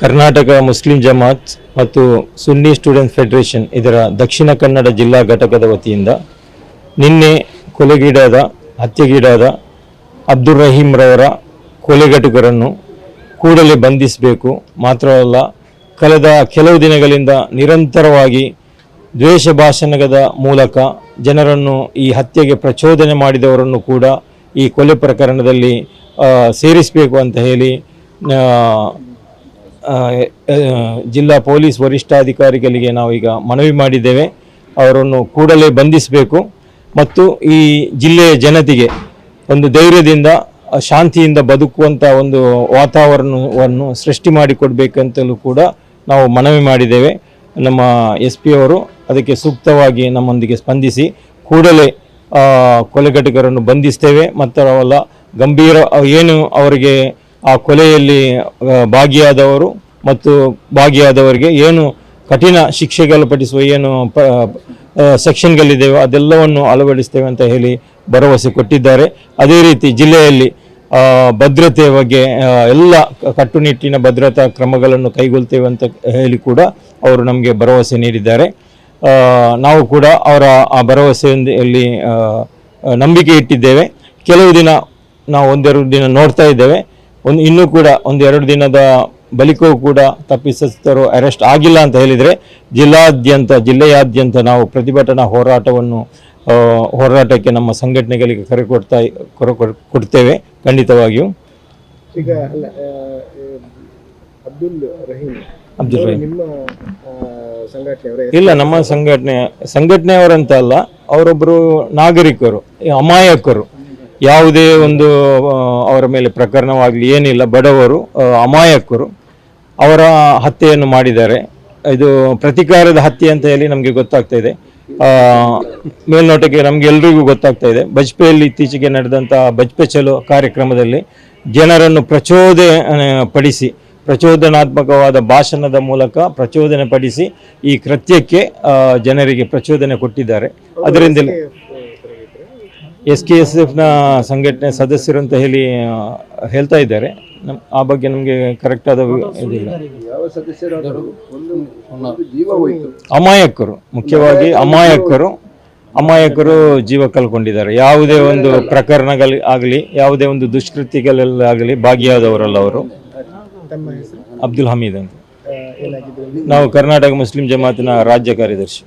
Karnataka Muslim Jamaat ಮತ್ತು ಸುನ್ನಿ student federation ಇದರ ದಕ್ಷಿಣ ಕನ್ನಡ ಜಿಲ್ಲಾ ಘಟಕದ ವತಿಯಿಂದ ನಿನ್ನೆ ಹತ್ಯೆಗೀಡಾದ ಅಬ್ದುಲ್ ರಹೀಂ ರವರ ಕೊಲೆಗಟುಕರನ್ನು ಕೂಡಲೇ ಬಂಧಿಸಬೇಕು. ಮಾತ್ರವಲ್ಲ, ಕಳೆದ ಕೆಲವು ದಿನಗಳಿಂದ ನಿರಂತರವಾಗಿ ದ್ವೇಷ ಭಾಷಣದ ಮೂಲಕ ಜನರನ್ನು ಈ ಹತ್ಯೆಗೆ ಪ್ರಚೋದನೆ ಮಾಡಿದವರನ್ನು ಕೂಡ ಈ ಕೊಲೆ ಪ್ರಕರಣದಲ್ಲಿ ಸೇರಿಸಬೇಕು ಅಂತ ಹೇಳಿ ಜಿಲ್ಲಾ ಪೊಲೀಸ್ ವರಿಷ್ಠಾಧಿಕಾರಿಗಳಿಗೆ ನಾವೀಗ ಮನವಿ ಮಾಡಿದ್ದೇವೆ. ಅವರನ್ನು ಕೂಡಲೇ ಬಂಧಿಸಬೇಕು ಮತ್ತು ಈ ಜಿಲ್ಲೆಯ ಜನತೆಗೆ ಒಂದು ಧೈರ್ಯದಿಂದ ಶಾಂತಿಯಿಂದ ಬದುಕುವಂಥ ಒಂದು ವಾತಾವರಣವನ್ನು ಸೃಷ್ಟಿ ಮಾಡಿಕೊಡ್ಬೇಕಂತಲೂ ಕೂಡ ನಾವು ಮನವಿ ಮಾಡಿದ್ದೇವೆ. ನಮ್ಮ SP ಅವರು ಅದಕ್ಕೆ ಸೂಕ್ತವಾಗಿ ನಮ್ಮೊಂದಿಗೆ ಸ್ಪಂದಿಸಿ ಕೂಡಲೇ ಕೊಲೆಗಟುಕರನ್ನು ಬಂಧಿಸ್ತೇವೆ. ಮತ್ತು ಅವೆಲ್ಲ ಗಂಭೀರ ಏನು ಅವರಿಗೆ ಆ ಕೊಲೆಯಲ್ಲಿ ಭಾಗಿಯಾದವರಿಗೆ ಏನು ಕಠಿಣ ಶಿಕ್ಷೆಗಳು ಪಡಿಸುವ ಏನು ಸೆಕ್ಷನ್ಗಳಿದ್ದೇವೆ ಅದೆಲ್ಲವನ್ನು ಅಳವಡಿಸ್ತೇವೆ ಅಂತ ಹೇಳಿ ಭರವಸೆ ಕೊಟ್ಟಿದ್ದಾರೆ. ಅದೇ ರೀತಿ ಜಿಲ್ಲೆಯಲ್ಲಿ ಭದ್ರತೆಯ ಬಗ್ಗೆ ಎಲ್ಲ ಕಟ್ಟುನಿಟ್ಟಿನ ಭದ್ರತಾ ಕ್ರಮಗಳನ್ನು ಕೈಗೊಳ್ತೇವೆ ಅಂತ ಹೇಳಿ ಕೂಡ ಅವರು ನಮಗೆ ಭರವಸೆ ನೀಡಿದ್ದಾರೆ. ನಾವು ಕೂಡ ಅವರ ಆ ಭರವಸೆಯಲ್ಲಿ ನಂಬಿಕೆ ಇಟ್ಟಿದ್ದೇವೆ. ಕೆಲವು ದಿನ ನಾವು ಒಂದೆರಡು ದಿನ ನೋಡ್ತಾ ಇದ್ದೇವೆ. ಇನ್ನೂ ಕೂಡ ಒಂದೆರಡು ದಿನದ ಬಳಿಕವೂ ಕೂಡ ತಪ್ಪಿತಸ್ಥರು ಅರೆಸ್ಟ್ ಆಗಿಲ್ಲ ಅಂತ ಹೇಳಿದರೆ ಜಿಲ್ಲೆಯಾದ್ಯಂತ ನಾವು ಪ್ರತಿಭಟನಾ ಹೋರಾಟಕ್ಕೆ ನಮ್ಮ ಸಂಘಟನೆಗಳಿಗೆ ಕರೆ ಕೊಡ್ತೇವೆ ಖಂಡಿತವಾಗಿಯೂ. ಈಗ ಅಬ್ದುಲ್ ರಹೀಂ ನಿಮ್ಮ ಇಲ್ಲ, ನಮ್ಮ ಸಂಘಟನೆಯವರಂತ ಅಲ್ಲ, ಅವರೊಬ್ಬರು ನಾಗರಿಕರು, ಅಮಾಯಕರು. ಯಾವುದೇ ಒಂದು ಅವರ ಮೇಲೆ ಪ್ರಕರಣವಾಗಲಿ ಏನಿಲ್ಲ, ಬಡವರು, ಅಮಾಯಕರು. ಅವರ ಹತ್ಯೆಯನ್ನು ಮಾಡಿದ್ದಾರೆ. ಇದು ಪ್ರತಿಕಾರದ ಹತ್ಯೆ ಅಂತ ಹೇಳಿ ನಮಗೆ ಗೊತ್ತಾಗ್ತಾ ಇದೆ. ಮೇಲ್ನೋಟಕ್ಕೆ ನಮಗೆಲ್ಲರಿಗೂ ಗೊತ್ತಾಗ್ತಾ ಇದೆ. ಬಜ್ಪೆಯಲ್ಲಿ ಇತ್ತೀಚೆಗೆ ನಡೆದಂಥ ಬಜ್ಪೆ ಚಲೋ ಕಾರ್ಯಕ್ರಮದಲ್ಲಿ ಜನರನ್ನು ಪ್ರಚೋದನಾತ್ಮಕವಾದ ಭಾಷಣದ ಮೂಲಕ ಪ್ರಚೋದನೆ ಪಡಿಸಿ ಈ ಕೃತ್ಯಕ್ಕೆ ಜನರಿಗೆ ಪ್ರಚೋದನೆ ಕೊಟ್ಟಿದ್ದಾರೆ. ಅದರಿಂದಲೇ SKSFನ ಸಂಘಟನೆ ಸದಸ್ಯರು ಅಂತ ಹೇಳಿ ಹೇಳ್ತಾ ಇದ್ದಾರೆ. ಆ ಬಗ್ಗೆ ನಮಗೆ ಕರೆಕ್ಟ್ ಆದ ಇದಿಲ್ಲ. ಅಮಾಯಕರು, ಮುಖ್ಯವಾಗಿ ಅಮಾಯಕರು ಜೀವ ಕಳ್ಕೊಂಡಿದ್ದಾರೆ. ಯಾವುದೇ ಒಂದು ಪ್ರಕರಣಗಳಾಗಲಿ ಯಾವುದೇ ಒಂದು ದುಷ್ಕೃತ್ಯಗಳಲ್ಲಾಗಲಿ ಭಾಗಿಯಾದವರಲ್ಲ ಅವರು. ಅಬ್ದುಲ್ ಹಮೀದ್ ಅಂತ. ನಾವು ಕರ್ನಾಟಕ ಮುಸ್ಲಿಂ ಜಮಾತಿನ ರಾಜ್ಯ ಕಾರ್ಯದರ್ಶಿ.